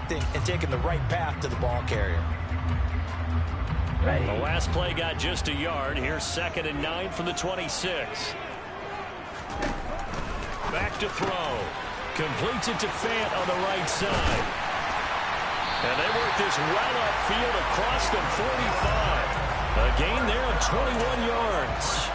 reacting and taking the right path to the ball carrier. The last play got just a yard. Here's 2nd and 9 from the 26. Back to throw. Completes it to Fant on the right side. And they work this well upfield across the 45. A gain there of 21 yards.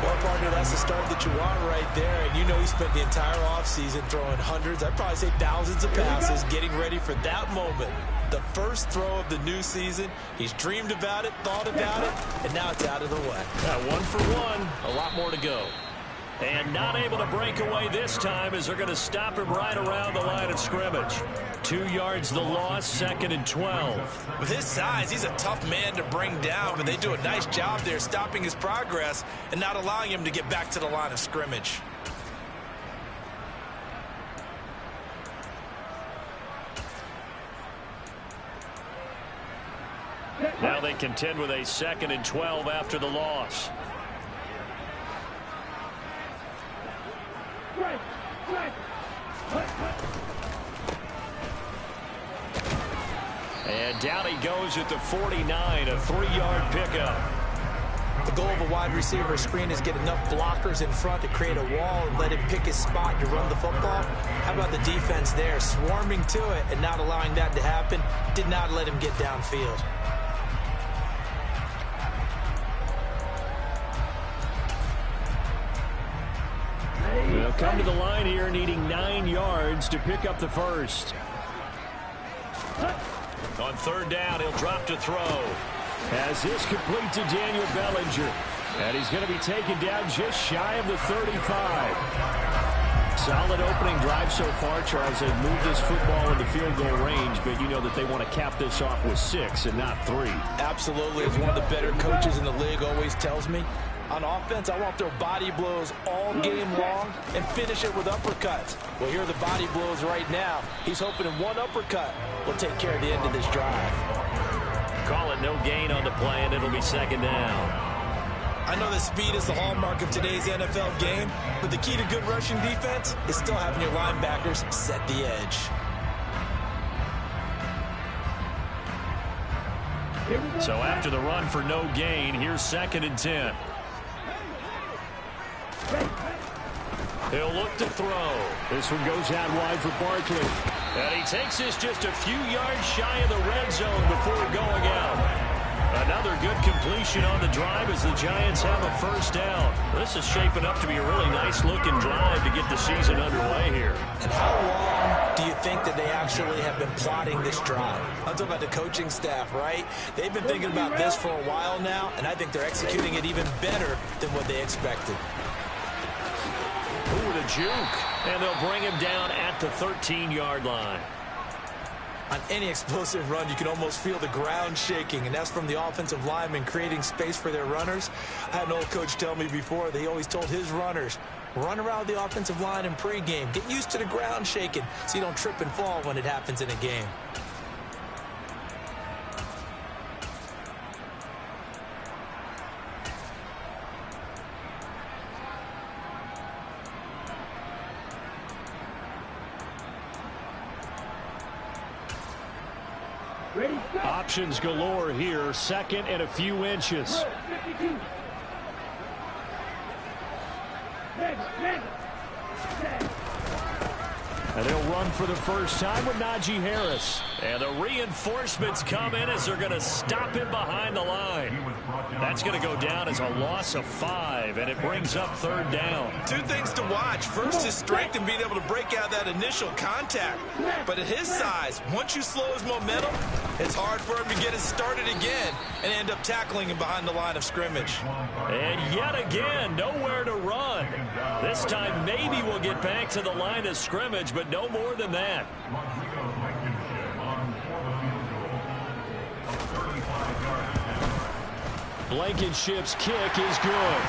Well, partner, that's the start that you want right there. And you know he spent the entire offseason throwing hundreds, I'd probably say thousands of passes, getting ready for that moment. The first throw of the new season. He's dreamed about it, thought about it, and now it's out of the way. 1 for 1. A lot more to go. And not able to break away this time as they're going to stop him right around the line of scrimmage. 2 yards the loss, 2nd and 12. With his size, he's a tough man to bring down, but they do a nice job there stopping his progress and not allowing him to get back to the line of scrimmage. Now they contend with a 2nd and 12 after the loss. And down he goes at the 49, a 3-yard pickup. The goal of a wide receiver screen is get enough blockers in front to create a wall and let him pick his spot to run the football. How about the defense there, swarming to it and not allowing that to happen? Did not let him get downfield. They'll come to the line here needing 9 yards to pick up the first. On 3rd down, he'll drop to throw. As this complete to Daniel Bellinger. And he's going to be taken down just shy of the 35. Solid opening drive so far, Charles. They've moved this football into field goal range, but you know that they want to cap this off with 6 and not 3. Absolutely. As one of the better coaches in the league always tells me, on offense, I want to throw body blows all game long and finish it with uppercuts. Well, here are the body blows right now. He's hoping in one uppercut will take care of the end of this drive. Call it no gain on the play, and it'll be 2nd down. I know that speed is the hallmark of today's NFL game, but the key to good rushing defense is still having your linebackers set the edge. So after the run for no gain, here's 2nd and 10. He'll look to throw. This one goes out wide for Barkley. And he takes this just a few yards shy of the red zone before going out. Another good completion on the drive as the Giants have a first down. This is shaping up to be a really nice-looking drive to get the season underway here. And how long do you think that they actually have been plotting this drive? I'm talking about the coaching staff, right? They've been thinking about this for a while now, and I think they're executing it even better than what they expected. Ooh, the juke. And they'll bring him down at the 13-yard line. On any explosive run, you can almost feel the ground shaking, and that's from the offensive linemen creating space for their runners. I had an old coach tell me before, they always told his runners, run around the offensive line in pregame. Get used to the ground shaking so you don't trip and fall when it happens in a game. Options galore here. 2nd and a few inches. And they'll run for the first time with Najee Harris. And the reinforcements come in as they're going to stop him behind the line. That's going to go down as a loss of 5, and it brings up 3rd down. 2 things to watch. First, his strength and being able to break out that initial contact. But at his size, once you slow his momentum, it's hard for him to get it started again and end up tackling him behind the line of scrimmage. And yet again, nowhere to run. This time, maybe we'll get back to the line of scrimmage, but no more than that. Blankenship's kick is good.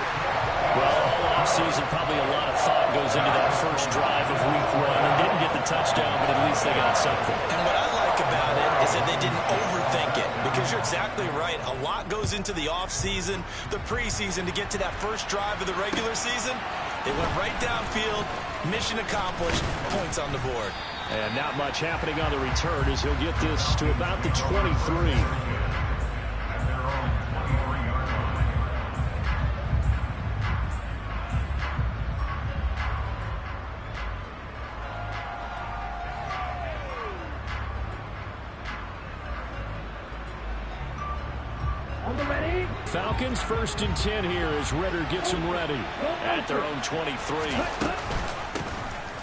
Well, all offseason, probably a lot of thought goes into that first drive of week 1. They didn't get the touchdown, but at least they got something. And what I like about it is that they didn't overthink it, because you're exactly right. A lot goes into the offseason, the preseason to get to that first drive of the regular season. It went right downfield. Mission accomplished. Points on the board. And not much happening on the return as he'll get this to about the 23. Falcons 1st and 10 here as Ritter gets them ready at their own 23.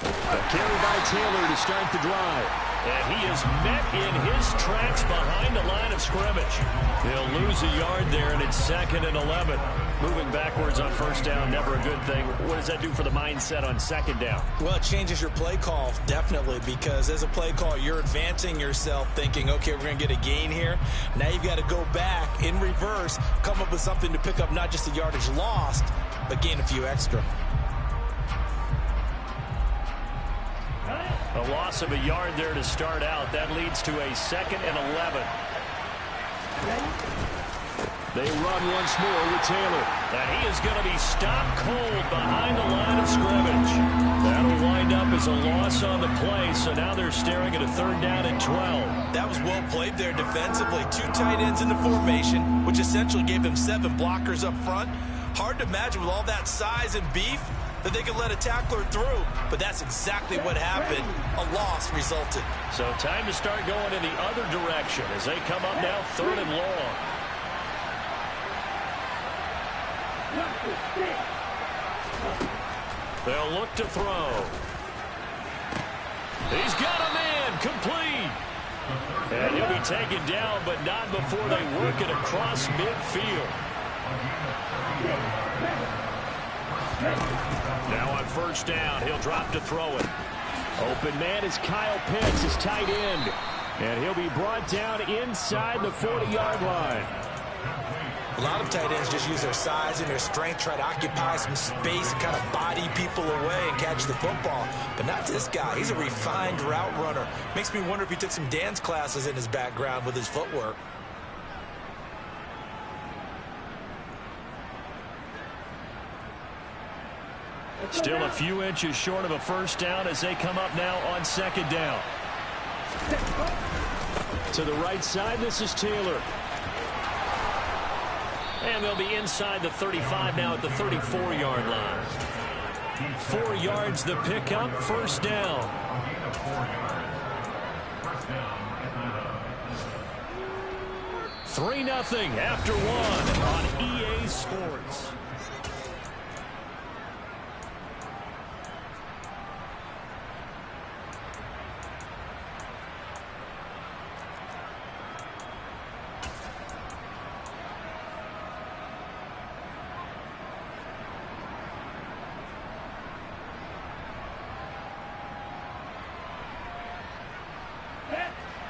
A carry by Taylor to start the drive. And he is met in his tracks behind the line of scrimmage. He'll lose a yard there, and it's 2nd and 11. Moving backwards on 1st down, never a good thing. What does that do for the mindset on 2nd down? Well, it changes your play call, definitely, because as a play call, you're advancing yourself thinking, okay, we're going to get a gain here. Now you've got to go back in reverse, come up with something to pick up not just the yardage lost, but gain a few extra. A loss of a yard there to start out. That leads to a 2nd and 11. They run once more with Taylor. And he is going to be stopped cold behind the line of scrimmage. That'll wind up as a loss on the play, so now they're staring at a 3rd down and 12. That was well played there defensively. 2 tight ends in the formation, which essentially gave them 7 blockers up front. Hard to imagine with all that size and beef that they could let a tackler through, but that's exactly what happened. A loss resulted. So time to start going in the other direction as they come up now 3rd and long. They'll look to throw. He's got a man complete. And he'll be taken down, but not before they work it across midfield. Now on 1st down, he'll drop to throw it. Open man is Kyle Pitts, his tight end. And he'll be brought down inside the 40-yard line. A lot of tight ends just use their size and their strength, try to occupy some space and kind of body people away and catch the football. But not this guy. He's a refined route runner. Makes me wonder if he took some dance classes in his background with his footwork. Still a few inches short of a 1st down as they come up now on 2nd down. To the right side, this is Taylor. And they'll be inside the 35 now at the 34-yard line. 4 yards the pickup, 1st down. Three 3-0 after 1 on EA Sports.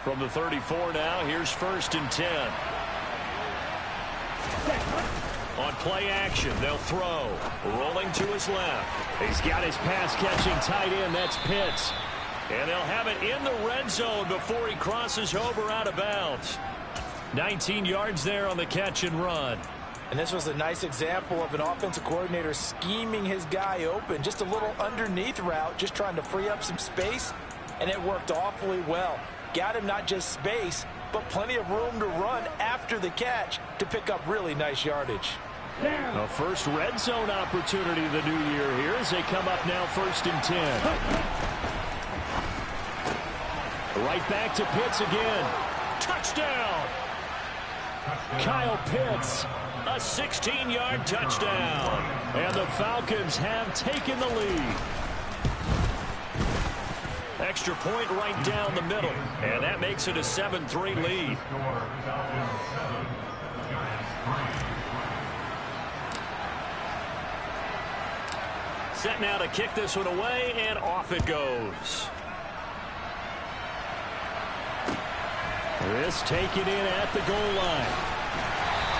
From the 34 now, here's 1st and 10. On play action, they'll throw. Rolling to his left. He's got his pass-catching tight end. That's Pitts. And they'll have it in the red zone before he crosses over out of bounds. 19 yards there on the catch and run. And this was a nice example of an offensive coordinator scheming his guy open. Just a little underneath route, just trying to free up some space. And it worked awfully well. Got him not just space, but plenty of room to run after the catch to pick up really nice yardage. A first red zone opportunity the new year here as they come up now 1st and 10. Right back to Pitts again. Touchdown! Kyle Pitts, a 16-yard touchdown. And the Falcons have taken the lead. Extra point right down the middle. And that makes it a 7-3 lead. Set now to kick this one away, and off it goes. This taken in at the goal line.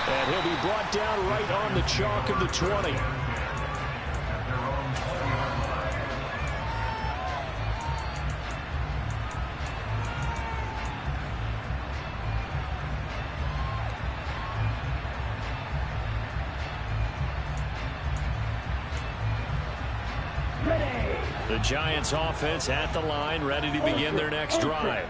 And he'll be brought down right on the chalk of the 20. The Giants offense at the line, ready to begin their next drive.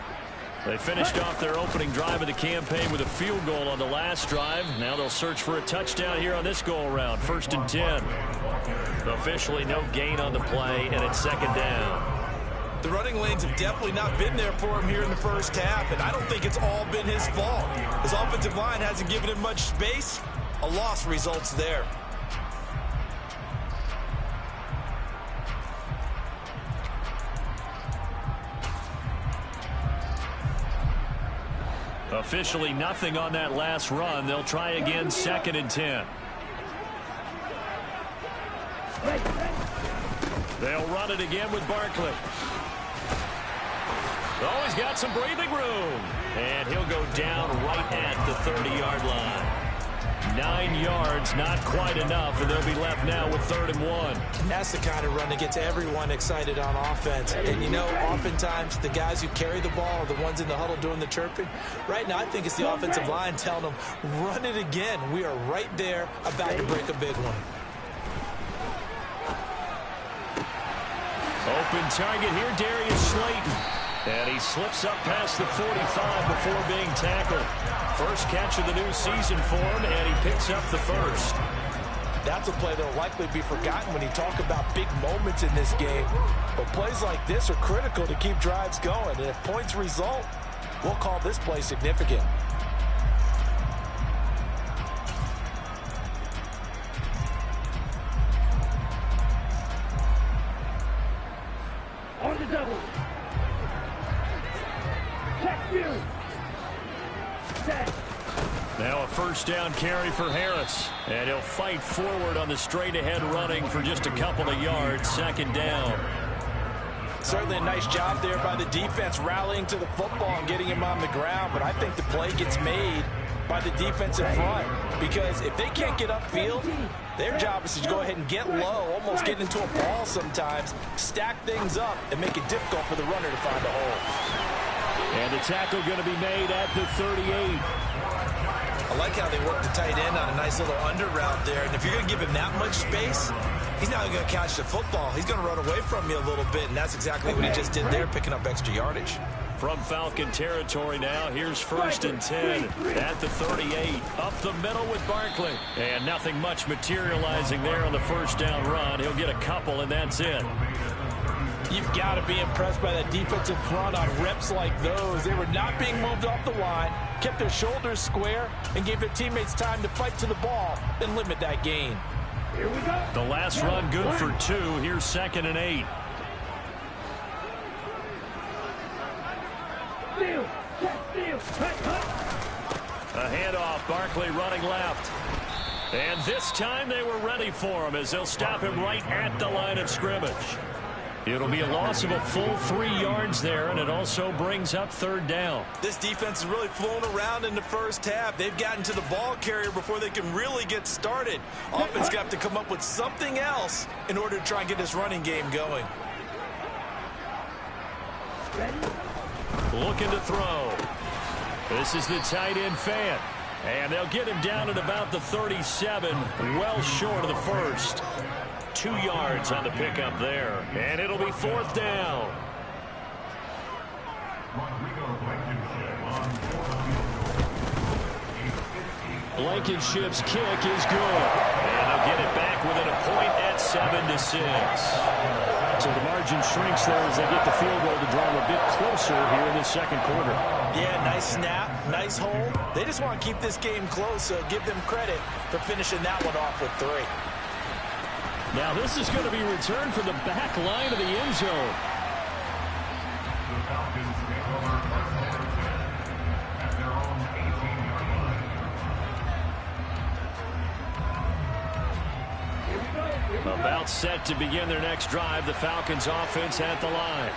They finished off their opening drive of the campaign with a field goal on the last drive. Now they'll search for a touchdown here on this go-around. 1st and 10. Officially no gain on the play, and it's 2nd down. The running lanes have definitely not been there for him here in the first half, and I don't think it's all been his fault. His offensive line hasn't given him much space. A loss results there. Officially nothing on that last run. They'll try again, 2nd and 10. They'll run it again with Barkley. Oh, he's got some breathing room. And he'll go down right at the 30-yard line. 9 yards, not quite enough, and they'll be left now with 3rd and 1. And that's the kind of run that gets everyone excited on offense. And, you know, oftentimes the guys who carry the ball are the ones in the huddle doing the chirping. Right now, I think it's the offensive line telling them, run it again. We are right there about to break a big one. Open target here, Darius Slayton. And he slips up past the 45 before being tackled. First catch of the new season for him, and he picks up the first. That's a play that will likely be forgotten when you talk about big moments in this game. But plays like this are critical to keep drives going. And if points result, we'll call this play significant. On the double. Check you. Set. Now a 1st down carry for Harris. And he'll fight forward on the straight-ahead running for just a couple of yards. 2nd down. Certainly a nice job there by the defense rallying to the football and getting him on the ground. But I think the play gets made by the defensive front. Because if they can't get upfield, their job is to go ahead and get low, almost get into a ball sometimes, stack things up, and make it difficult for the runner to find a hole. And the tackle going to be made at the 38. I like how they work the tight end on a nice little under route there. And if you're going to give him that much space, he's not going to catch the football. He's going to run away from you a little bit, and that's exactly what he just did there, picking up extra yardage. From Falcon territory now, here's 1st and 10 at the 38. Up the middle with Barkley. And nothing much materializing there on the 1st down run. He'll get a couple, and that's it. You've got to be impressed by that defensive front on reps like those. They were not being moved off the line, kept their shoulders square, and gave their teammates time to fight to the ball and limit that gain. Here we go. The last run good for 2. Here's 2nd and 8. Steal. Check. Steal. A handoff. Barkley running left. And this time they were ready for him as they'll stop him right at the line of scrimmage. It'll be a loss of a full 3 yards there, and it also brings up 3rd down. This defense is really flown around in the first half. They've gotten to the ball carrier before they can really get started. Offense going to have to come up with something else in order to try and get this running game going. Looking to throw. This is the tight end Fant. And they'll get him down at about the 37, well short of the first. 2 yards on the pickup there. And it'll be 4th down. Blankenship's kick is good. And they'll get it back within a point at 7-6. So the margin shrinks there as they get the field goal to draw them a bit closer here in the 2nd quarter. Yeah, nice snap, nice hold. They just want to keep this game close, so give them credit for finishing that one off with 3. Now this is going to be returned from the back line of the end zone. About set to begin their next drive, the Falcons offense at the line.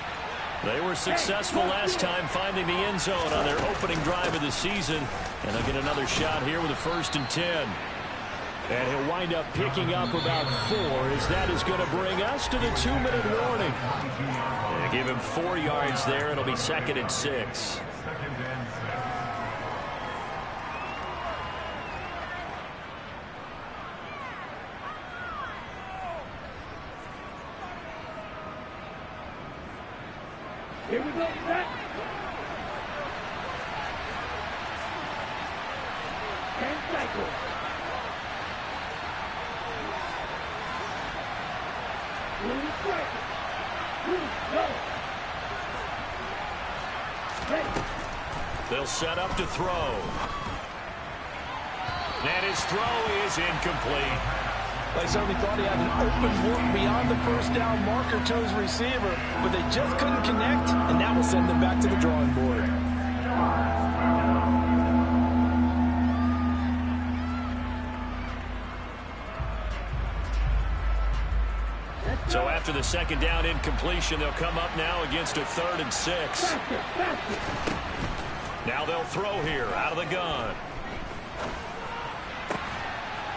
They were successful last time finding the end zone on their opening drive of the season. And they'll get another shot here with a 1st and 10. And he'll wind up picking up about 4 as that is going to bring us to the 2-minute warning. And give him 4 yards there. It'll be 2nd and 6. go, set. 10 cycles. Blue strike. Blue, go. Ready. They'll set up to throw. And his throw is incomplete. They certainly thought he had an open look beyond the first down marker to his receiver, but they just couldn't connect, and that will send them back to the drawing board. So after the second down incompletion, they'll come up now against a 3rd and 6. Now they'll throw here out of the gun.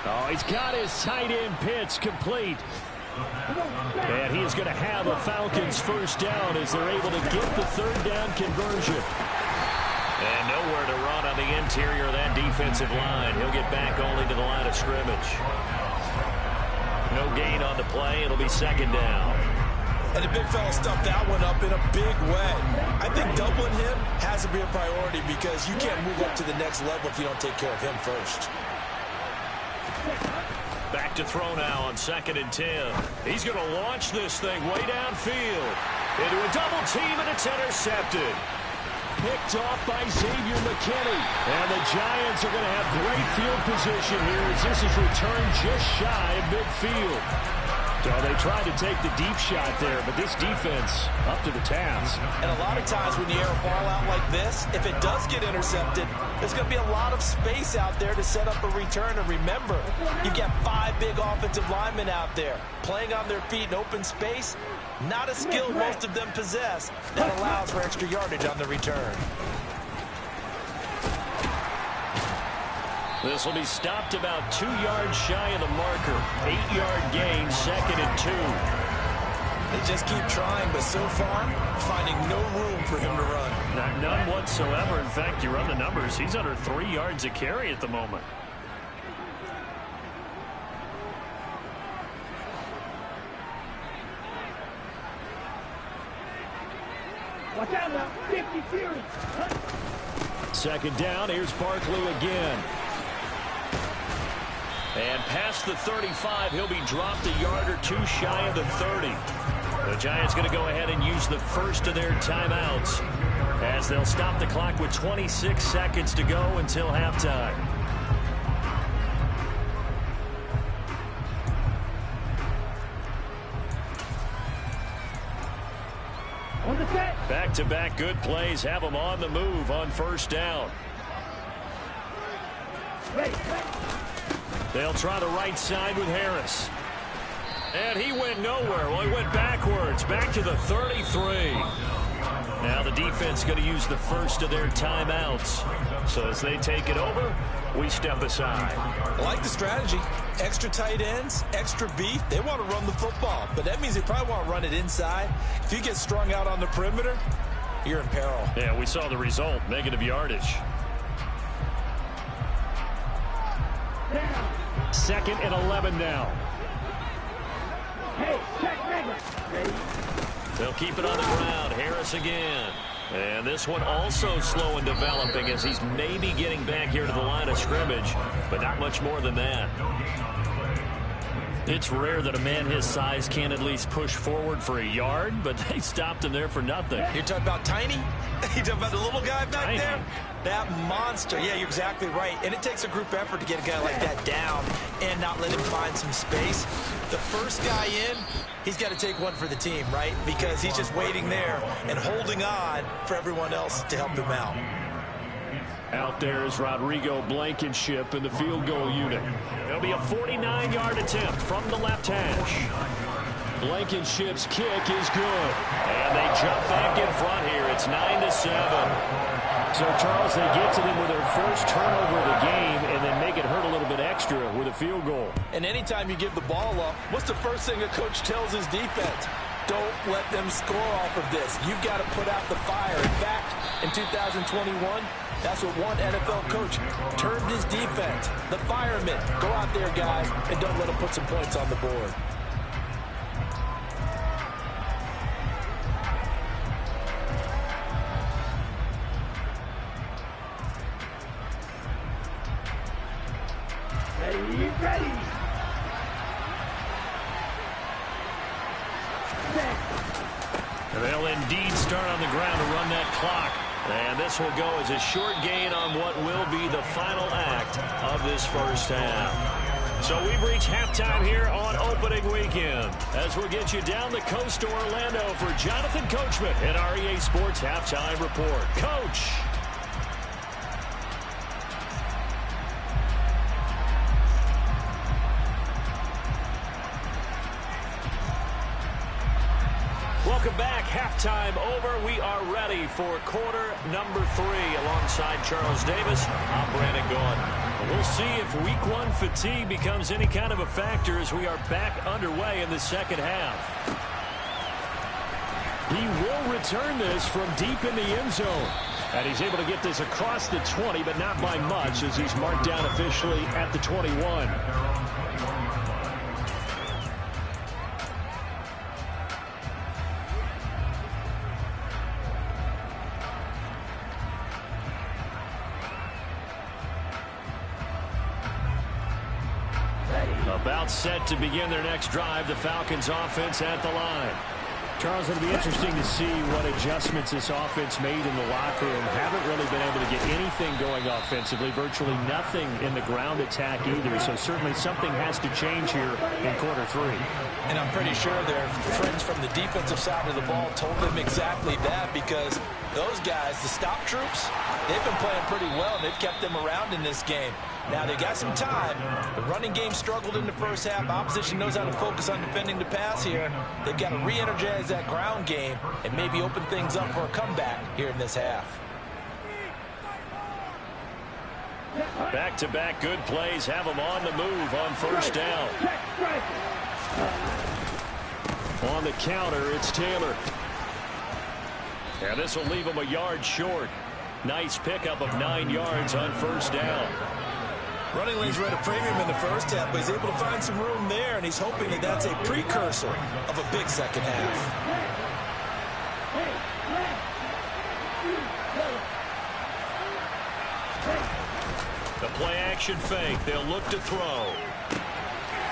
Oh, he's got his tight end pitch complete. And he is going to have a Falcons first down as they're able to get the 3rd down conversion. And nowhere to run on the interior of that defensive line. He'll get back only to the line of scrimmage. No gain on the play. It'll be 2nd down. And the big fella stuffed that one up in a big way. I think doubling him has to be a priority because you can't move up to the next level if you don't take care of him first. Back to throw now on 2nd and 10. He's going to launch this thing way downfield. Into a double team, and it's intercepted. Picked off by Xavier McKinney. And the Giants are going to have great field position here as this is returned just shy of midfield. So they tried to take the deep shot there, but this defense up to the task. And a lot of times when you air a ball out like this, if it does get intercepted, there's going to be a lot of space out there to set up a return. And remember, you've got 5 big offensive linemen out there playing on their feet in open space. Not a skill most of them possess that allows for extra yardage on the return. This will be stopped about 2 yards shy of the marker. 8-yard gain, 2nd and 2. They just keep trying, but so far, finding no room for him to run. None whatsoever. In fact, you run the numbers. He's under 3 yards a carry at the moment. Watch out now. 50 series. 2nd down. Here's Barkley again. And past the 35, he'll be dropped a yard or 2 shy of the 30. The Giants going to go ahead and use the first of their timeouts as they'll stop the clock with 26 seconds to go until halftime. On the set. Back-to-back good plays have them on the move on 1st down. Ready. They'll try the right side with Harris. And he went nowhere. Well, he went backwards, back to the 33. Now the defense going to use the first of their timeouts. So as they take it over, we step aside. I like the strategy. Extra tight ends, extra beef. They want to run the football, but that means they probably want to run it inside. If you get strung out on the perimeter, you're in peril. Yeah, we saw the result, negative yardage. 2nd and 11 now. Hey, check regular. Ready. They'll keep it on the ground. Harris again. And this one also slow in developing as he's maybe getting back here to the line of scrimmage, but not much more than that. It's rare that a man his size can at least push forward for a yard, but they stopped him there for nothing. You're talking about tiny? You're talking about the little guy back there? That monster. Yeah, you're exactly right. And it takes a group effort to get a guy like that down and not let him find some space. The first guy in, he's got to take one for the team, right? Because he's just waiting there and holding on for everyone else to help him out. Out there is Rodrigo Blankenship in the field goal unit. It'll be a 49-yard attempt from the left hash. Blankenship's kick is good. And they jump back in front here. It's 9-7. So, Charles, they get to them with their first turnover of the game and then make it hurt a little bit extra with a field goal. And anytime you give the ball up, what's the first thing a coach tells his defense? Don't let them score off of this. You've got to put out the fire. In fact, in 2021, that's what one NFL coach termed his defense. The firemen. Go out there, guys, and don't let them put some points on the board. Ready. They'll indeed start on the ground to run that clock. And this will go as a short gain on what will be the final act of this first half. So we've reached halftime here on opening weekend. As we'll get you down the coast to Orlando for Jonathan Coachman at our EA Sports Halftime Report. Coach. Welcome back. Halftime over. We are ready for quarter number 3 alongside Charles Davis. I'm Brandon Gaudin. We'll see if week 1 fatigue becomes any kind of a factor as we are back underway in the second half. He will return this from deep in the end zone. And he's able to get this across the 20, but not by much as he's marked down officially at the 21. About set to begin their next drive, the Falcons offense at the line. Charles, it'll be interesting to see what adjustments this offense made in the locker room. Haven't really been able to get anything going offensively, virtually nothing in the ground attack either. So certainly something has to change here in quarter 3. And I'm pretty sure their friends from the defensive side of the ball told them exactly that, because those guys, the stop troops, they've been playing pretty well, and they've kept them around in this game. Now, they got some time. The running game struggled in the first half. Opposition knows how to focus on defending the pass here. They've got to re-energize that ground game and maybe open things up for a comeback here in this half. Back-to-back good plays have them on the move on first down. On the counter, it's Taylor. And this will leave him a yard short. Nice pickup of 9 yards on first down. Running lanes were at a premium in the first half, but he's able to find some room there, and he's hoping that that's a precursor of a big second half. The play-action fake. They'll look to throw.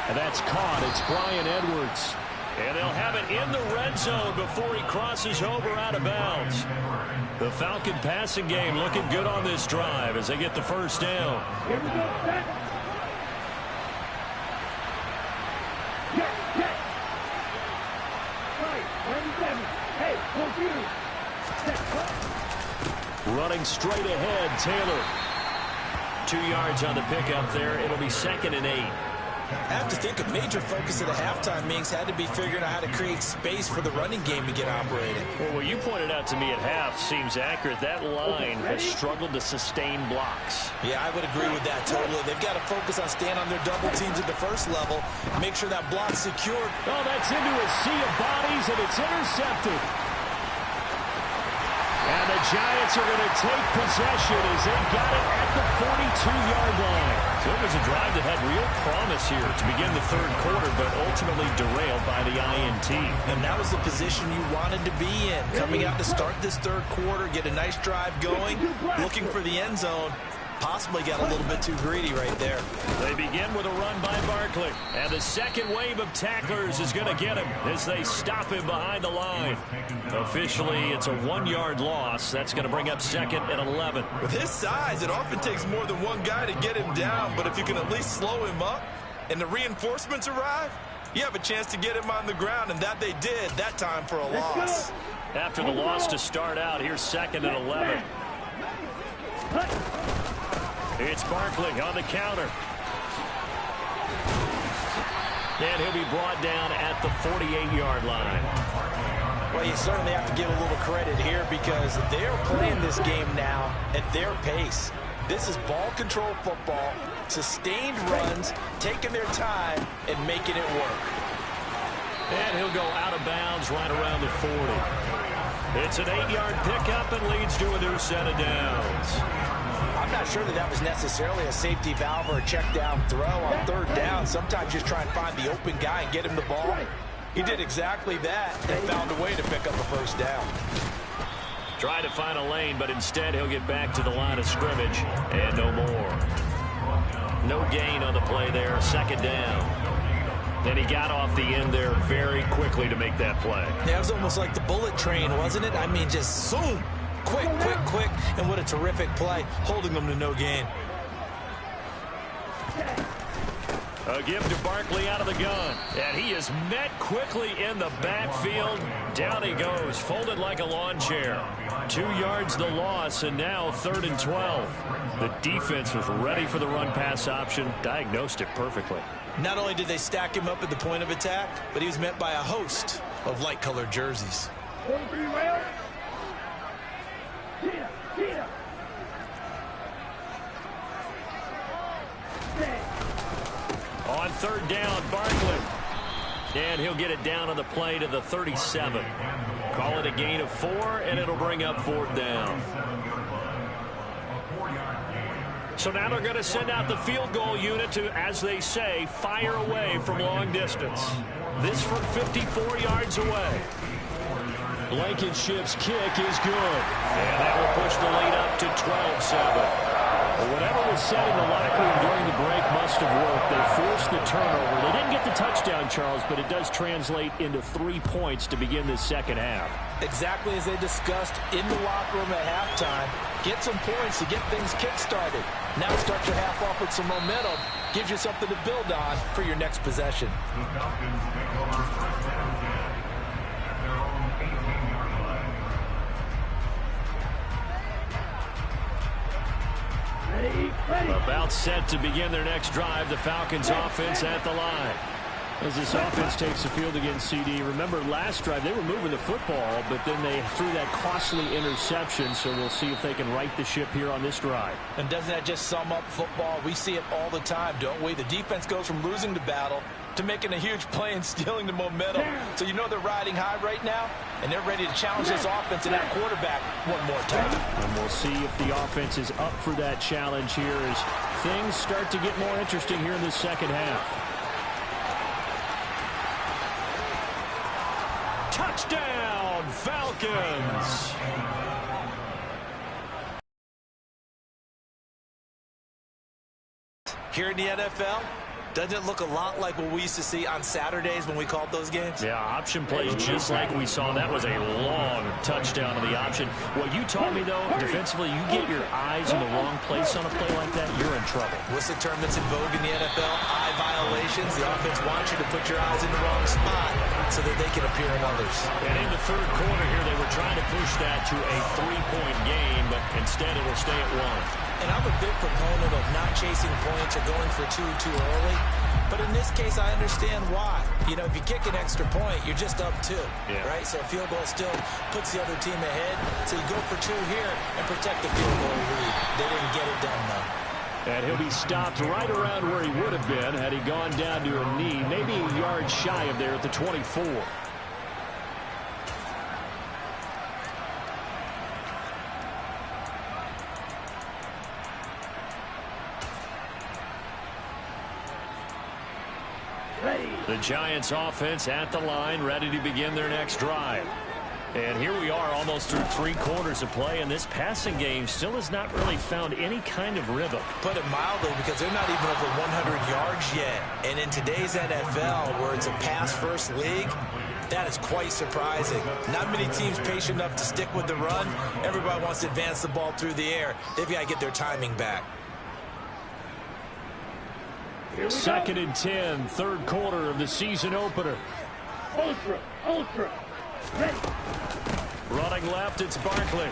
And that's caught. It's Bryan Edwards. And they'll have it in the red zone before he crosses over out of bounds. The Falcon passing game looking good on this drive as they get the first down. Here we go. Running straight ahead, Taylor. 2 yards on the pickup there. It'll be 2nd and 8. I have to think a major focus of the halftime meetings had to be figuring out how to create space for the running game to get operated. Well, what you pointed out to me at half seems accurate. That line has struggled to sustain blocks. Yeah, I would agree with that totally. They've got to focus on staying on their double teams at the first level, make sure that block's secured. Oh, that's into a sea of bodies, and it's intercepted. And the Giants are going to take possession as they got it at the 42-yard line. So it was a drive that had real promise here to begin the third quarter, but ultimately derailed by the INT. And that was the position you wanted to be in. Coming out to start this third quarter, get a nice drive going, looking for the end zone. Possibly got a little bit too greedy right there. They begin with a run by Barkley. And the second wave of tacklers is going to get him as they stop him behind the line. Officially, it's a 1-yard loss. That's going to bring up 2nd and 11. With his size, it often takes more than one guy to get him down. But if you can at least slow him up and the reinforcements arrive, you have a chance to get him on the ground. And that they did that time for a loss. After the loss to start out, here's 2nd and 11. It's Barkley on the counter. And he'll be brought down at the 48-yard line. Well, you certainly have to give a little credit here because they're playing this game now at their pace. This is ball control football, sustained runs, taking their time and making it work. And he'll go out of bounds right around the 40. It's an 8-yard pickup and leads to a new set of downs. I'm not sure that was necessarily a safety valve or a check down throw on third down. Sometimes just try and find the open guy and get him the ball. He did exactly that and found a way to pick up a first down. Trying to find a lane, but instead he'll get back to the line of scrimmage and no more. No gain on the play there, second down. And he got off the end there very quickly to make that play. Yeah, it was almost like the bullet train, wasn't it? I mean, just zoom, quick, quick, quick. And what a terrific play, holding them to no gain. A give to Barkley out of the gun. And he is met quickly in the backfield. Down he goes, folded like a lawn chair. 2 yards the loss, and now 3rd and 12. The defense was ready for the run-pass option, diagnosed it perfectly. Not only did they stack him up at the point of attack, but he was met by a host of light-colored jerseys. 43 rail. Cheetah. On 3rd down, Barkley. And he'll get it down on the play to the 37. Call it a gain of 4, and it'll bring up 4th down. So now they're going to send out the field goal unit to, as they say, fire away from long distance. This from 54 yards away. Blankenship's kick is good. And that will push the lead up to 12-7. Well, whatever was said in the locker room during the break must have worked. They forced the turnover. They didn't get the touchdown, Charles, but it does translate into 3 points to begin this second half. Exactly as they discussed in the locker room at halftime. Get some points to get things kick-started. Now start your half off with some momentum. Gives you something to build on for your next possession. Ready. About set to begin their next drive. The Falcons offense at the line. As this offense takes the field against CD. Remember, last drive they were moving the football, but then they threw that costly interception, so we'll see if they can right the ship here on this drive. And doesn't that just sum up football? We see it all the time, don't we? The defense goes from losing the battle to making a huge play and stealing the momentum. So you know they're riding high right now, and they're ready to challenge this offense and that quarterback one more time. And we'll see if the offense is up for that challenge here as things start to get more interesting here in the second half. Touchdown, Falcons! Here in the NFL, doesn't it look a lot like what we used to see on Saturdays when we called those games? Yeah, option plays just like we saw. That was a long touchdown of the option. What you taught me, though, defensively, you get your eyes in the wrong place on a play like that, you're in trouble. What's the term that's in vogue in the NFL? Eye violations. The offense wants you to put your eyes in the wrong spot so that they can appear in others. And in the 3rd quarter here, they were trying to push that to a 3-point game, but instead it'll stay at 1. And I'm a big proponent of not chasing points or going for two too early. But in this case, I understand why. You know, if you kick an extra point, you're just up 2, right? So a field goal still puts the other team ahead. So you go for 2 here and protect the field goal lead. They didn't get it done, though. And he'll be stopped right around where he would have been had he gone down to a knee, maybe a yard shy of there at the 24. The Giants offense at the line, ready to begin their next drive. And here we are almost through 3 quarters of play, and this passing game still has not really found any kind of rhythm. Put it mildly, because they're not even over 100 yards yet. And in today's NFL, where it's a pass-first league, that is quite surprising. Not many teams patient enough to stick with the run. Everybody wants to advance the ball through the air. They've got to get their timing back. 2nd and 10, 3rd quarter of the season opener. Ultra. Ready. Running left, it's Barkley.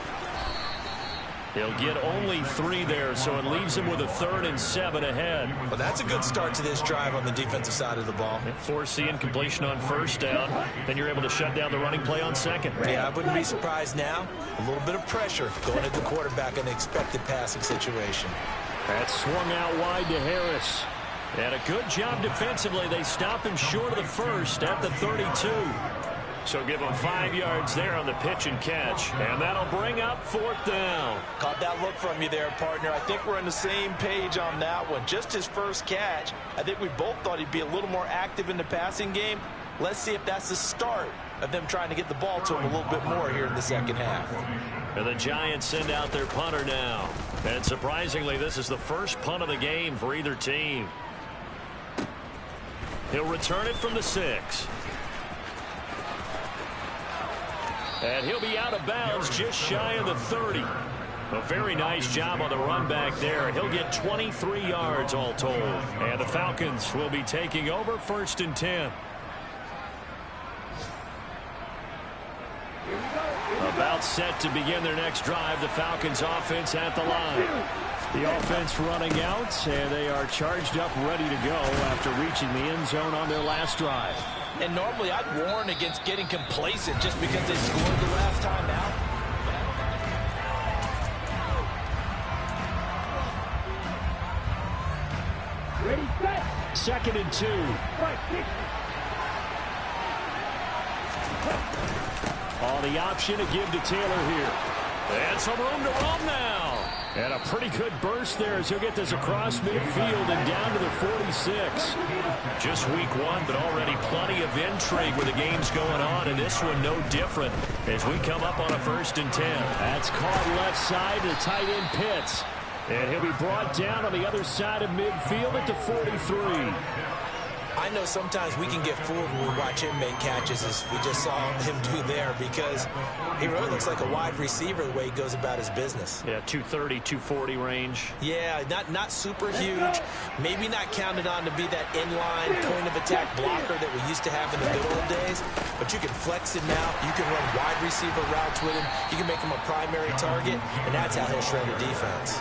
He'll get only 3 there, so it leaves him with a 3rd and 7 ahead. Well, that's a good start to this drive on the defensive side of the ball. Force the incompletion on 1st down. Then you're able to shut down the running play on 2nd. Yeah, I wouldn't be surprised now. A little bit of pressure going at the quarterback in an expected passing situation. That swung out wide to Harris. And a good job defensively. They stop him short of the 1st at the 32. So give him 5 yards there on the pitch and catch. And that'll bring up 4th down. Caught that look from you there, partner. I think we're on the same page on that one. Just his first catch. I think we both thought he'd be a little more active in the passing game. Let's see if that's the start of them trying to get the ball to him a little bit more here in the second half. And the Giants send out their punter now. And surprisingly, this is the first punt of the game for either team. He'll return it from the 6. And he'll be out of bounds just shy of the 30. A very nice job on the run back there. He'll get 23 yards all told. And the Falcons will be taking over 1st and 10. About set to begin their next drive. The Falcons offense at the line. The offense running out, and they are charged up, ready to go after reaching the end zone on their last drive. And normally I'd warn against getting complacent just because they scored the last time out. Ready, set. 2nd and 2. Right, kick. On the option to give to Taylor here. And some room to roam now. And a pretty good burst there as he'll get this across midfield and down to the 46. Just week 1, but already plenty of intrigue where the game's going on, and this one no different as we come up on a 1st and 10. That's caught left side to tight end Pitts. And he'll be brought down on the other side of midfield at the 43. I know sometimes we can get fooled when we watch him make catches, as we just saw him do there, because he really looks like a wide receiver the way he goes about his business. Yeah, 230, 240 range. Yeah, not super huge. Maybe not counted on to be that inline point-of-attack blocker that we used to have in the good old days, but you can flex him out. You can run wide receiver routes with him. You can make him a primary target, and that's how he'll shred a defense.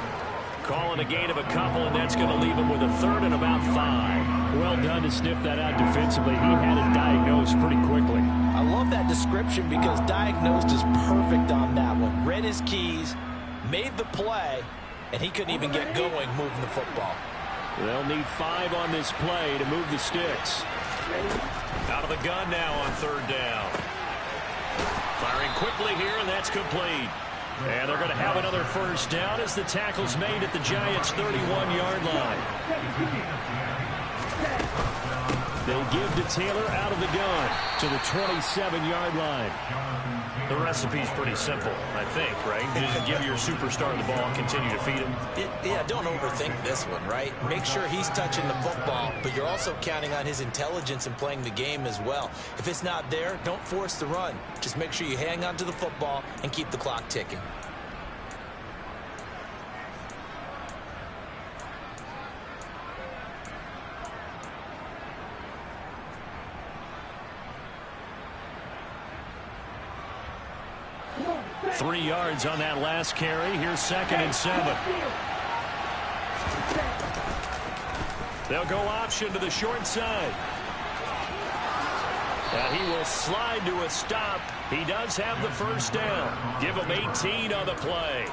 Calling a gain of a couple, and that's going to leave him with a 3rd and about 5. Well done to sniff that out defensively. He had it diagnosed pretty quickly. I love that description because diagnosed is perfect on that one. Read his keys, made the play, and he couldn't even get going moving the football. They'll need 5 on this play to move the sticks. Out of the gun now on 3rd down. Firing quickly here, and that's complete. And they're going to have another 1st down as the tackle's made at the Giants' 31-yard line. They give to Taylor out of the gun to the 27-yard line. The recipe's pretty simple, I think, right? Just give your superstar the ball and continue to feed him. Yeah, don't overthink this one, right? Make sure he's touching the football, but you're also counting on his intelligence in playing the game as well. If it's not there, don't force the run. Just make sure you hang on to the football and keep the clock ticking. Three yards on that last carry. Here's 2nd and 7. They'll go option to the short side. And he will slide to a stop. He does have the 1st down. Give him 18 on the play.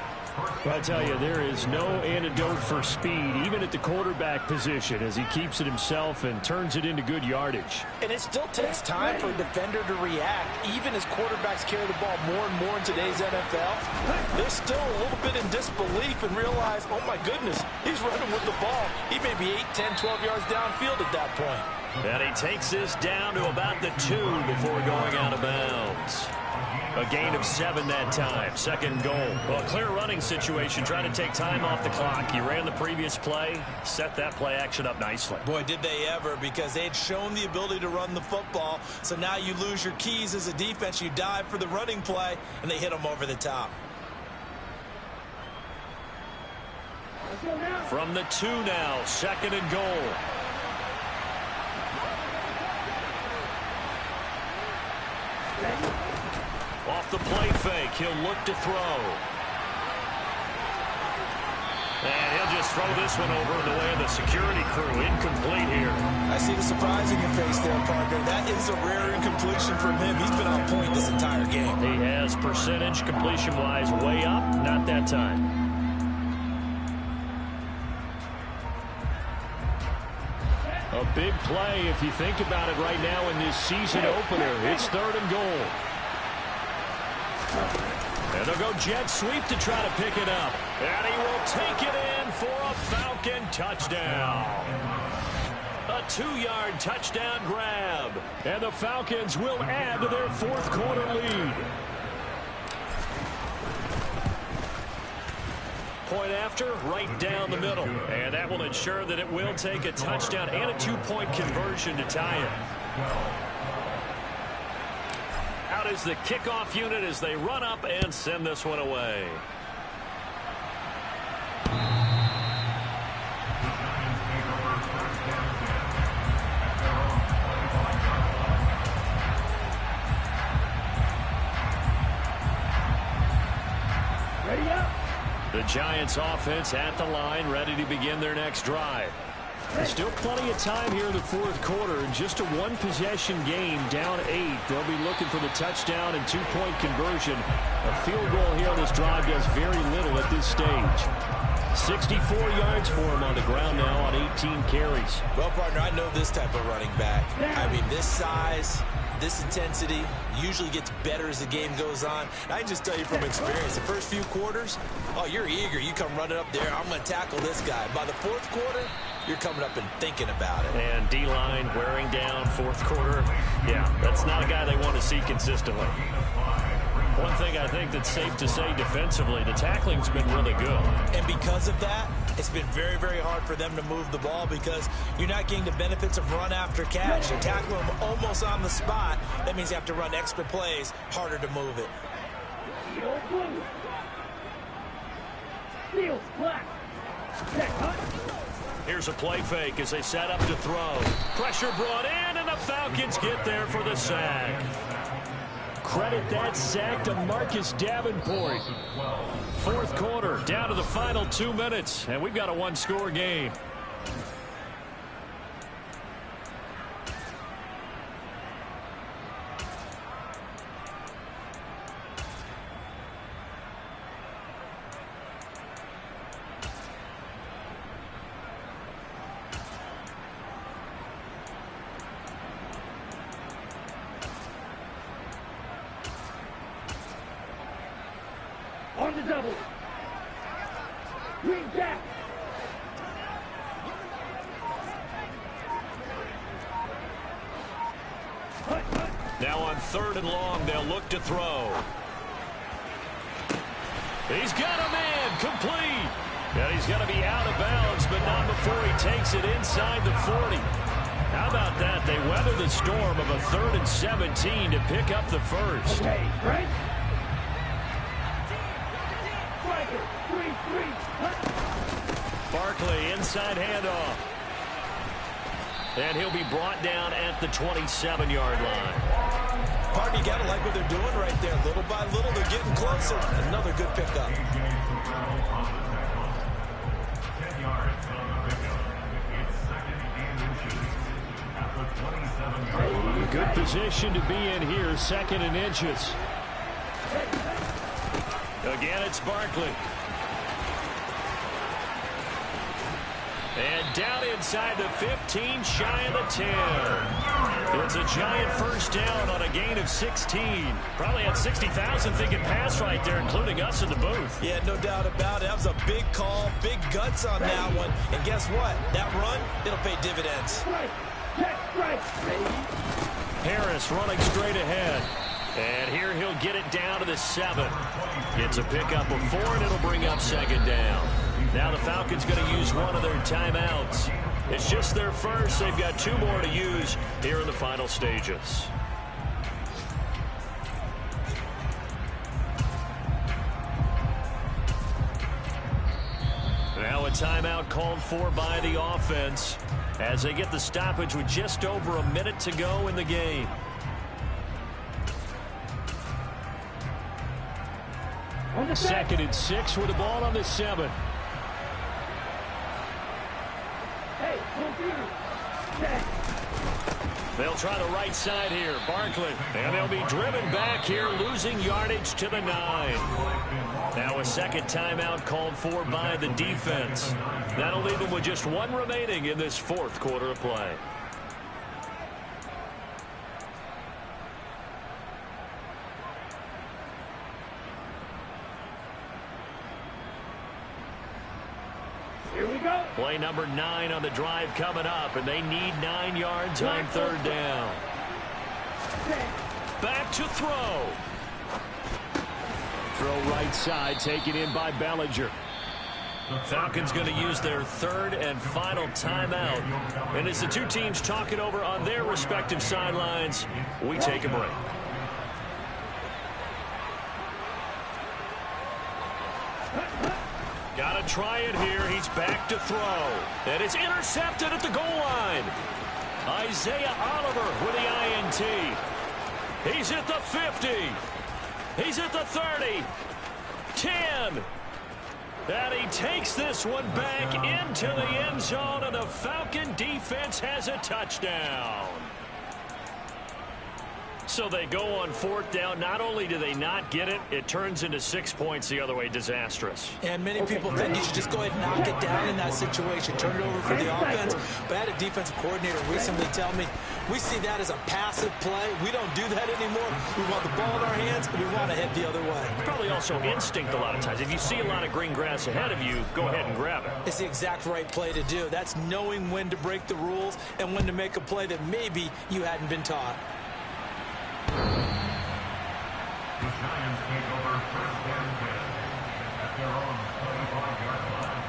I tell you, there is no antidote for speed, even at the quarterback position, as he keeps it himself and turns it into good yardage. And it still takes time for a defender to react, even as quarterbacks carry the ball more and more in today's NFL. They're still a little bit in disbelief and realize, oh my goodness, he's running with the ball. He may be 8, 10, 12 yards downfield at that point. And he takes this down to about the 2 before going out of bounds. A gain of 7 that time. 2nd goal. Well, a clear running situation. Trying to take time off the clock. You ran the previous play. Set that play action up nicely. Boy, did they ever, because they had shown the ability to run the football. So now you lose your keys as a defense. You dive for the running play, and they hit them over the top. From the 2 now. 2nd and goal. Off the play fake, he'll look to throw. And he'll just throw this one over in the way of the security crew. Incomplete here. I see the surprise in your face there, partner. That is a rare incompletion from him. He's been on point this entire game. He has percentage completion-wise way up. Not that time. A big play if you think about it right now in this season opener. It's 3rd and goal. And they'll go jet sweep to try to pick it up. And he will take it in for a Falcon touchdown. A 2-yard touchdown grab. And the Falcons will add to their 4th quarter lead. point after, right down the middle. And that will ensure that it will take a touchdown and a 2-point conversion to tie it. Out is the kickoff unit as they run up and send this one away. Ready up. The Giants offense at the line, ready to begin their next drive. There's still plenty of time here in the fourth quarter. Just a one-possession game, down 8. They'll be looking for the touchdown and 2-point conversion. A field goal here on this drive does very little at this stage. 64 yards for him on the ground now on 18 carries. Well, partner, I know this type of running back. I mean, this size, this intensity usually gets better as the game goes on. And I can just tell you from experience, the first few quarters, oh, you're eager. You come running up there, I'm going to tackle this guy. By the fourth quarter, you're coming up and thinking about it. And D-line wearing down fourth quarter. Yeah, that's not a guy they want to see consistently. One thing I think that's safe to say defensively, the tackling's been really good. And because of that, it's been very, very hard for them to move the ball because you're not getting the benefits of run after catch. You're tackling them almost on the spot. That means you have to run extra plays, harder to move it. Steals black. Here's a play fake as they set up to throw. Pressure brought in, and the Falcons get there for the sack. Credit that sack to Marcus Davenport. Fourth quarter, down to the final 2 minutes, and we've got a one-score game. On the double. Green back. Now on 3rd and long, they'll look to throw. He's got a man, complete. And he's going to be out of bounds, but not before he takes it inside the 40. How about that? They weather the storm of a 3rd and 17 to pick up the first. Okay, right? Barkley, inside handoff. And he'll be brought down at the 27-yard line. Partner, you got to like what they're doing right there. Little by little, they're getting closer. Another good pickup. Good position to be in here, 2nd and inches. Again, it's Barkley. And down inside the 15, shy of the 10. It's a giant first down on a gain of 16. Probably had 60,000 thinking pass right there, including us in the booth. Yeah, no doubt about it. That was a big call, big guts on that one. And guess what? That run, it'll pay dividends. Harris running straight ahead. And here he'll get it down to the 7. It's a pickup of 4, and it'll bring up 2nd down. Now the Falcons going to use one of their timeouts. It's just their first. They've got 2 more to use here in the final stages. Now a timeout called for by the offense as they get the stoppage with just over a minute to go in the game. On the 2nd and 6 with the ball on the 7. Hey, They'll try the right side here. Barkley. And they'll be driven back here, losing yardage to the 9. Now a second timeout called for by the defense. That'll leave them with just 1 remaining in this fourth quarter of play. Here we go. Play number 9 on the drive coming up, and they need 9 yards on 3rd down. Back to throw. Throw right side, taken in by Bellinger. Falcons going to use their third and final timeout. And as the two teams talk it over on their respective sidelines, we take a break. Got to try it here. He's back to throw. And it's intercepted at the goal line. Isaiah Oliver with the INT. He's at the 50. He's at the 30. 10. And he takes this one back into the end zone, and the Falcon defense has a touchdown. So they go on fourth down. Not only do they not get it, it turns into 6 points the other way. Disastrous. And many people think you should just go ahead and knock it down in that situation. Turn it over for the offense. But I had a defensive coordinator recently tell me, we see that as a passive play. We don't do that anymore. We want the ball in our hands, and we want to head the other way. Probably also instinct a lot of times. If you see a lot of green grass ahead of you, go ahead and grab it. It's the exact right play to do. That's knowing when to break the rules and when to make a play that maybe you hadn't been taught. The Giants take over first and 10 at their own 25-yard line.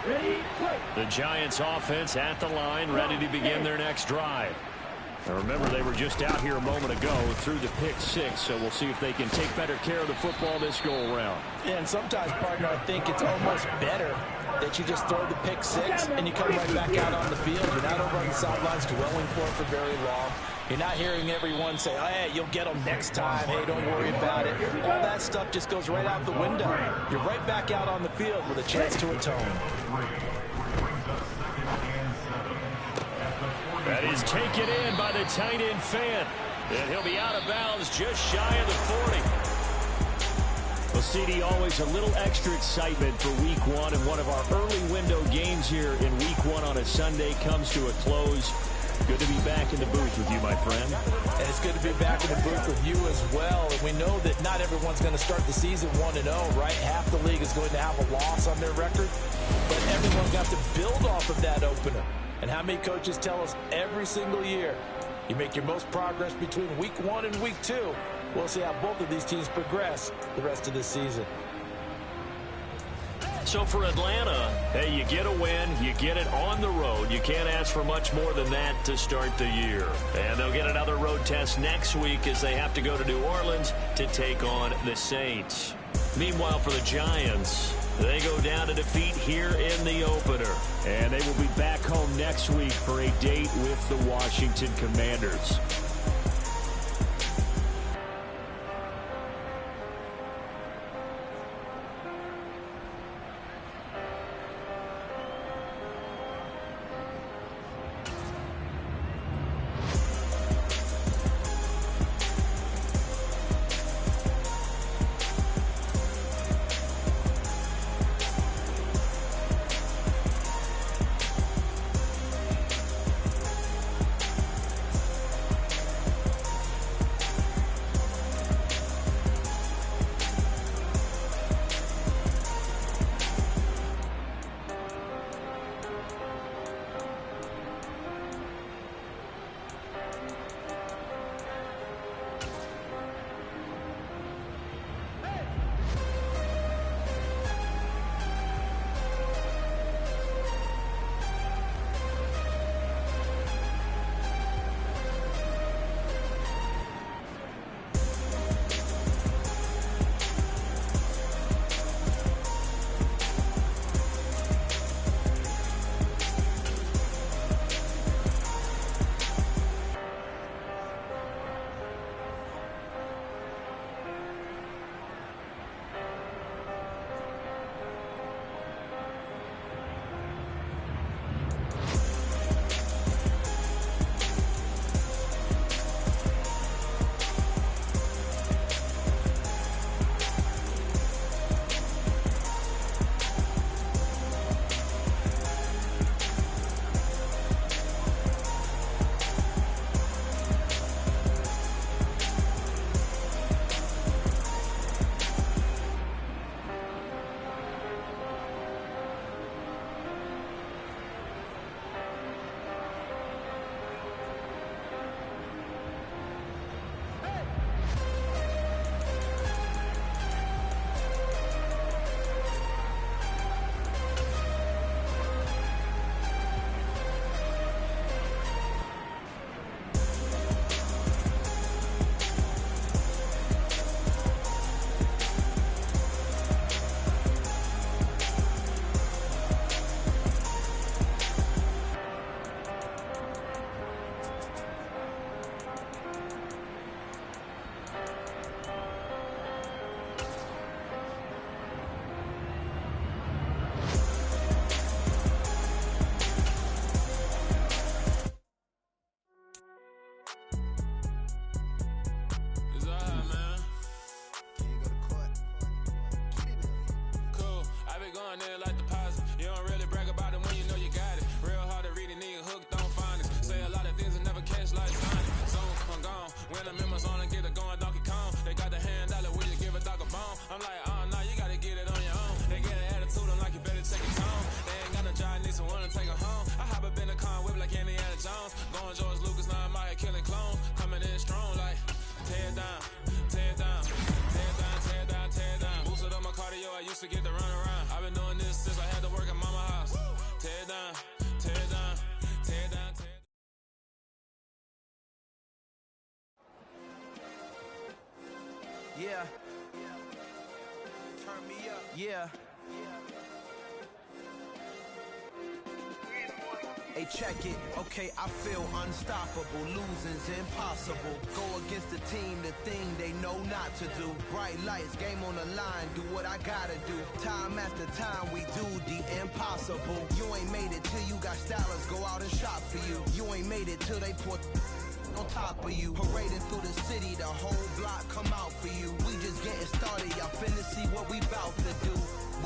Ready, play. The Giants offense at the line, ready to begin their next drive. Now remember, they were just out here a moment ago through the pick six, so we'll see if they can take better care of the football this go-around. Yeah, and sometimes, partner, I think it's almost better that you just throw the pick six and you come right back out on the field. You're not over on the sidelines dwelling for it for very long. You're not hearing everyone say, oh, hey, you'll get them next time. Hey, don't worry about it. All that stuff just goes right out the window. You're right back out on the field with a chance to atone. That is taken in by the tight end Fant. And he'll be out of bounds just shy of the 40. Well, CD, always a little extra excitement for week one, and one of our early window games here in week one on a Sunday comes to a close. Good to be back in the booth with you, my friend. And it's good to be back in the booth with you as well. And we know that not everyone's going to start the season 1-0, right? Half the league is going to have a loss on their record. But everyone's going to have to build off of that opener. And how many coaches tell us every single year, you make your most progress between week 1 and week 2. We'll see how both of these teams progress the rest of this season. So for Atlanta, hey, you get a win, you get it on the road. You can't ask for much more than that to start the year. And they'll get another road test next week as they have to go to New Orleans to take on the Saints. Meanwhile, for the Giants, they go down to defeat here in the opener. And they will be back home next week for a date with the Washington Commanders. going in like deposit. You don't really brag about it when you know you got it. Real hard to read a nigga hooked, don't find it. Say a lot of things and never catch like Sonic. Zone, I'm gone. When I'm in my zone and get it going Donkey Kong. They got the $100, will you give a dog a bone? I'm like, oh, no, you gotta get it on your own. They get an attitude, I'm like, you better take it home. They ain't got no job, need someone to take her home. I hop up in the car, whip like Indiana Jones. Going George Lucas, now I'm out here killing clones. Coming in strong like, tear it down, tear it down, tear it down, tear it down, tear it down. Boosted up my cardio, I used to get to run around. I've been doing this since I had to work at mama house. Tear it down, tear it down, tear it down, tear it down. Yeah. Turn me up. Yeah. Hey, check it. Okay, I feel unstoppable. Losing's impossible. Go against the team, the thing they know not to do. Bright lights, game on the line. Do what I gotta do. Time after time, we do the impossible. You ain't made it till you got stylers go out and shop for you. You ain't made it till they put on top of you. Parading through the city, the whole block come out for you. We just getting started, y'all finna see what we bout to do.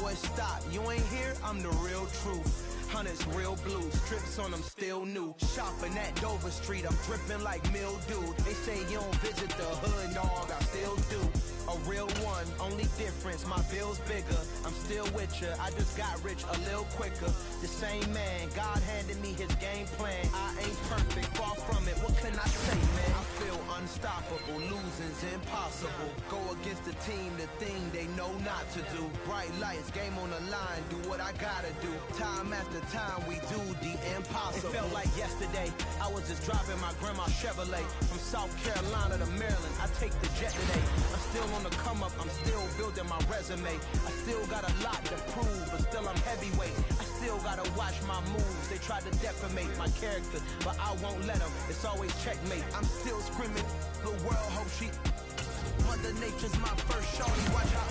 Boy, stop, you ain't here, I'm the real truth. Hunters real blue, strips on them still new. Shopping at Dover Street, I'm dripping like mildew. They say you don't visit the hood, dog, I still do. A real one, only difference, my bill's bigger. I'm still with ya, I just got rich a little quicker. The same man, God handed me his game plan. I ain't perfect, far from it, what can I say, man? I feel unstoppable, losing's impossible. Go against the team, the thing they know not to do. Bright lights, game on the line, do what I gotta do. Time after time, we do the impossible. It felt like yesterday, I was just driving my grandma's Chevrolet. From South Carolina to Maryland, I take the jet today. I'm still on the come up, I'm still building my resume. I still got a lot to prove, but still I'm heavyweight. I still gotta watch my moves. They try to defamate my character, but I won't let them. It's always checkmate. I'm still screaming, the world hope she. Mother Nature's my first shorty, watch out.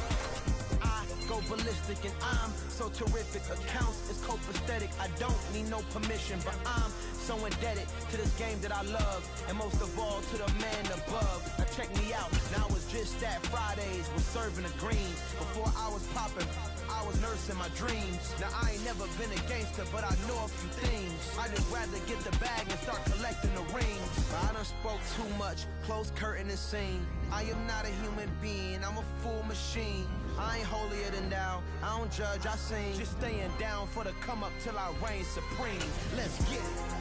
I go ballistic and I'm so terrific. Accounts is copacetic. I don't need no permission, but I'm so indebted to this game that I love, and most of all to the man above. Now check me out. Now it's just that Fridays was serving the greens. Before I was popping, I was nursing my dreams. Now I ain't never been a gangster, but I know a few things. I just rather get the bag and start collecting the rings. I done spoke too much, close curtain and scene. I am not a human being, I'm a full machine. I ain't holier than thou, I don't judge, I sing. Just staying down for the come up till I reign supreme. Let's get it.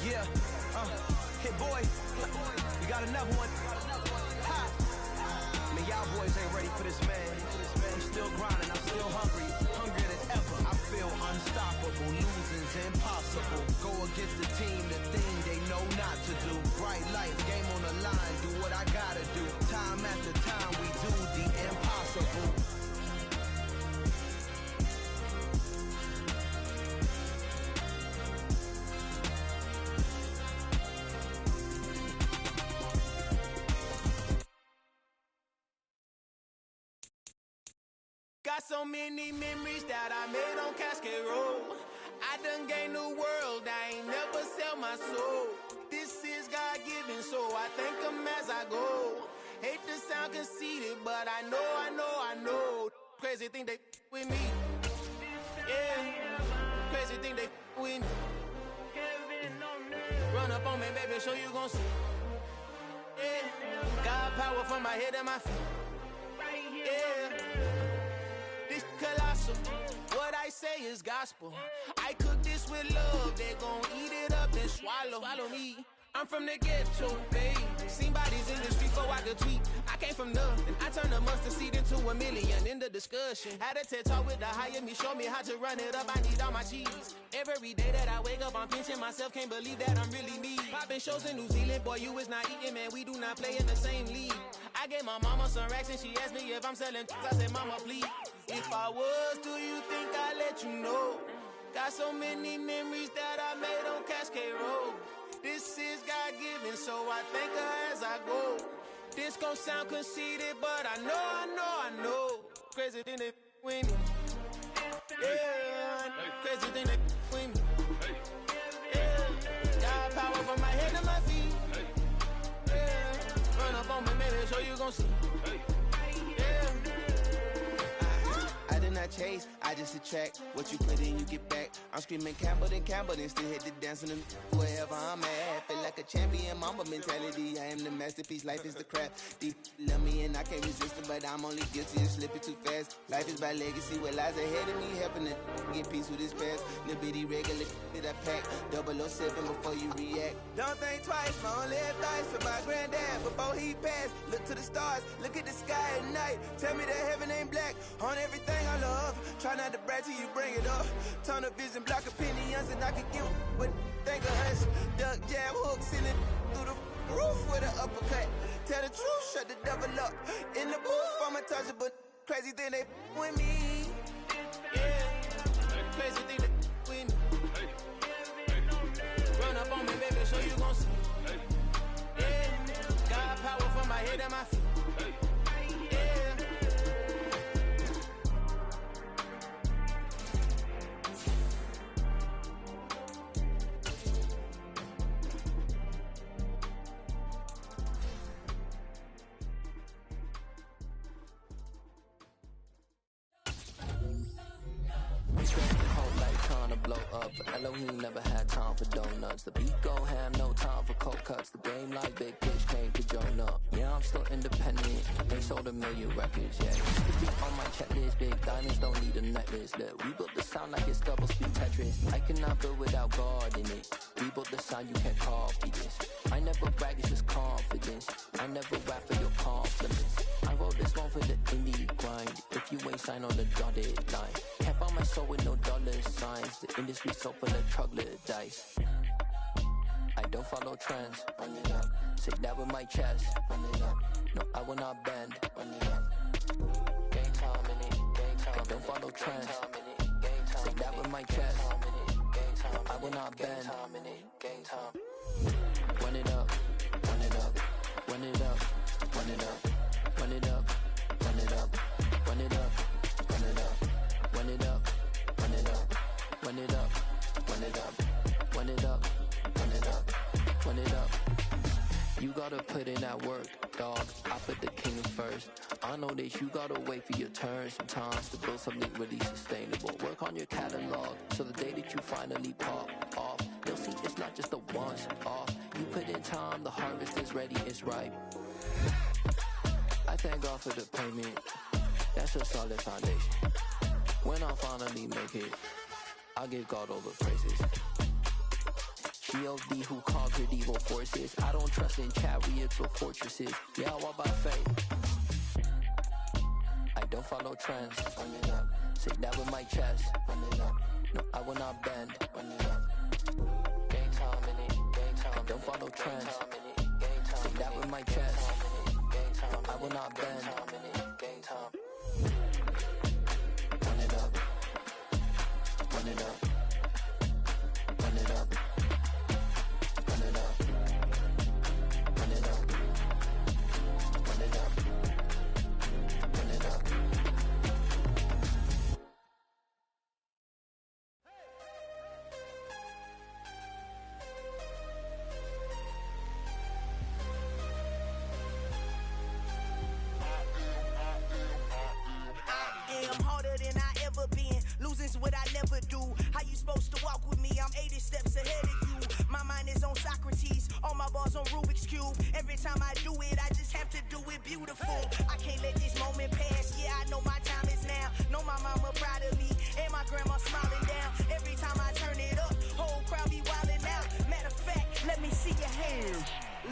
Yeah, hit boy, we got another one. Ha! Man, y'all boys ain't ready for this, man. I'm still grinding, I'm still hungry, hungrier than ever. I feel unstoppable, losing's impossible. Go against the team, the thing they know not to do. Bright lights, game on the line, do what I gotta do. Time after time, we do the impossible. Got so many memories that I made on Cascade Road. I done gained the world, I ain't never sell my soul. This is God-given, so I thank him as I go. Hate to sound conceited, but I know. Crazy thing they with me. Yeah, crazy thing they with me. Run up on me, baby, show you gon' see. Yeah, got power from my head and my feet. Yeah. This colossal, what I say is gospel. I cook this with love, they gon' eat it up and swallow me. I'm from the ghetto, babe. Seen bodies in the street before I could tweet. I came from nothing, I turned a mustard seed into $1 million in the discussion. Had a TED talk with the higher me, show me how to run it up, I need all my cheese. Every day that I wake up, I'm pinching myself, can't believe that I'm really me. Popping shows in New Zealand, boy, you is not eating, man, we do not play in the same league. I gave my mama some racks and she asked me if I'm selling. I said, mama, please. If I was, do you think I'd let you know? Got so many memories that I made on Cascade Road. This is God-given, so I thank her as I go. This gon' sound conceited, but I know. Crazy thing they with me. Yeah, crazy thing they with me. Yeah, got power from my head to my feet. Yeah, run up on me, maybe show you gon' see. Yeah. I did not I chase, I just attract. What you put in, you get back. I'm screaming Campbell, then still hit the dance on them wherever I'm at. Feel like a champion, mamba mentality. I am the masterpiece, life is the crap. Deep love me and I can't resist it, but I'm only guilty of slipping too fast. Life is by legacy, what lies ahead of me, helping to get peace with this past. Little bitty regular that I pack, 007 before you react. Don't think twice, my only advice for my granddad before he passed. Look to the stars, look at the sky at night. Tell me that heaven ain't black on everything I love. Try not to brag till you bring it up. Tunnel vision, block opinions, and I can get what think of us. Duck, jab, hook, send it through the roof with an uppercut. Tell the truth, shut the devil up. In the booth, I'm untouchable. Crazy thing they with me. Yeah, crazy thing they with me. Run up on me, baby, so you gon' see. Yeah, got power from my head and my feet. Elohim never had time for donuts. The beat go ham, no time for cold cuts. The game like big bitch came to Jonah. Yeah, I'm still independent. They sold 1 million records, yeah. The beat on my checklist, big diamonds don't need a necklace. Look, we built the sound like it's double speed Tetris. I cannot build without God in it. We built the sound, you can't copy this. I never brag, it's just confidence. I never rap for your compliments. I wrote this one for the indie grind. If you ain't signed on the dotted line, can't buy my soul with no dollar signs. The industry so full of troglodytes. I don't follow trends. Run it up. Say that with my chest. Run it up. No, I will not bend. Run it up. Game time in it. Game time. I don't follow trends. Say that with my chest. No, I will not bend. Game time. Run it up. Run it up. Run it up. Run it up. Run it up. Run it up. Run it up. Run it up. Run it up. Run it up. Run it up. Run it up. Run it up. Run it up. Run it up. You gotta put in that work, dog. I put the king first. I know that you gotta wait for your turn sometimes to build something really sustainable. Work on your catalog, so the day that you finally pop off, you'll see it's not just a once off. You put in time, the harvest is ready, it's ripe. I thank God for the payment. That's a solid foundation. When I finally make it, I give God all the praises. G.O.D. who conquered evil forces. I don't trust in chariots or fortresses. Yeah, I walk by faith. I don't follow trends. Run it up. Say that with my chest. Run it up. No, I will not bend. Run it up. Game time in it. Game time. I don't follow trends. Say that with my chest. No, I will not bend. Game time. Run it up. Run it up. Run it up. Run it up. Run it up. Run it up. Run it up. I'm harder than I ever been. Losing's what I never do. How you supposed to walk with me? I'm 80 steps ahead of you. My mind is on Socrates. All my bars on Rubik's Cube. Every time I do it, I just have to do it beautiful. I can't let this moment pass. Yeah, I know my time is now. Know my mama proud of me. And my grandma smiling down. Every time I turn it up, whole crowd be wildin' out. Matter of fact, let me see your hands.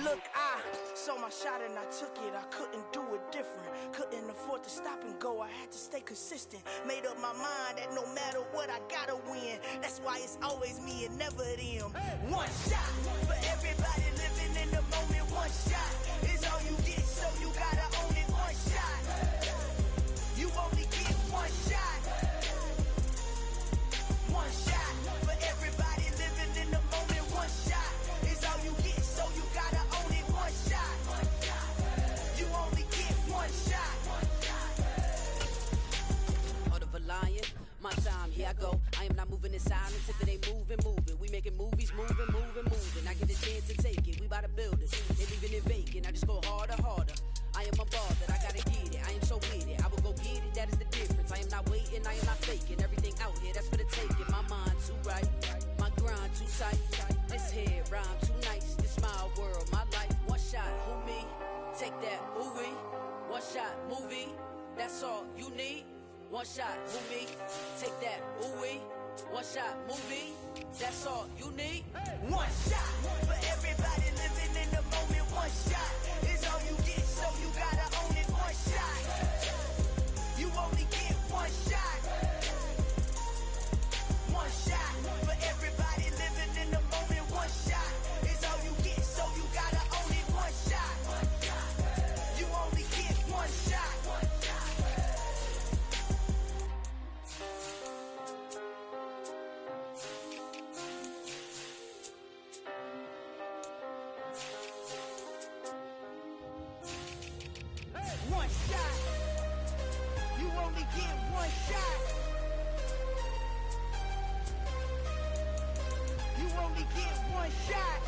Look, I saw my shot and I took it. I couldn't do it different. Couldn't afford to stop and go. I had to stay consistent. Made up my mind that no matter what, I gotta win. That's why it's always me and never them. One shot for everybody living in the moment. One shot is all you get, so you gotta own it. One shot. You only get one shot. One shot for everybody living in the moment. One shot is all you get, so you gotta own it. One shot. You only get one shot. Heart of a lion, my time, here I go. I am not moving in silence if it ain't moving. We making movies, moving. I get the chance to take it, we bout to build it. Ain't leaving it vacant, I just go harder. I am a ball that I gotta get it. I am so with it, I will go get it, that is the difference. I am not waiting, I am not faking. Everything out here, that's for the taking. My mind too right, my grind too tight. This head rhyme too nice. This my world, my life. One shot, who me? Take that, ooh-wee. One shot, movie. That's all you need. One shot, movie. Take that, ooh-wee. One shot, movie. That's all you need. One shot for everybody living in the moment. One shot is all you get, so you gotta own it. One shot. You only get one shot. One shot for everybody living in the moment. One shot is all you get, so you gotta own it. One shot. You only get one shot. One shot. You only get one shot. You only get one shot.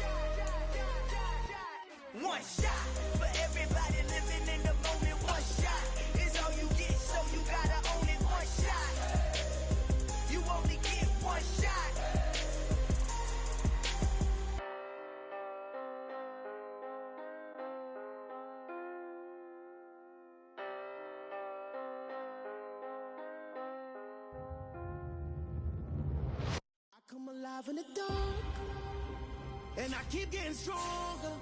One shot for everybody living in the moment. One shot is all you get, so you gotta own it. One shot. You only get one shot. I come alive in the dark, and I keep getting stronger.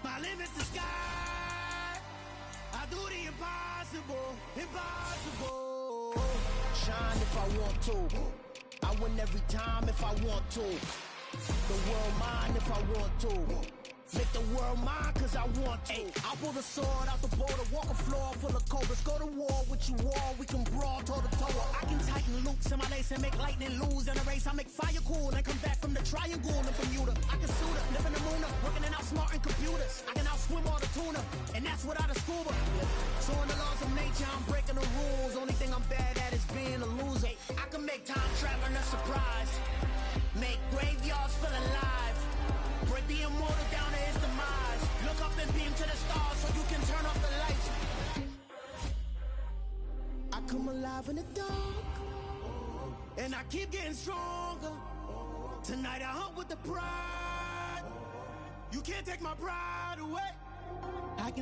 My limit's the sky. I do the impossible, impossible. Shine if I want to. I win every time if I want to. The world mine if I want to. Make the world mine cause I want to. I pull the sword out the border, walk a floor full of cobras. Go to war with you all, we can brawl toe to toe. I can tighten loops in my lace and make lightning lose in a race. I make fire cool and come back from the triangle in Bermuda. I can suit up, live in the moon up, working and outsmarting computers. I can outswim all the tuna, and that's without a scuba. So in the laws of nature, I'm breaking the rules. Only thing I'm bad at is being a loser. I can make time traveling a surprise, make graveyards feel alive, break the immortal down to his demise. Look up and beam to the stars so you can turn off the lights. I come alive in the dark, and I keep getting stronger. Tonight I hunt with the pride. You can't take my pride away. I can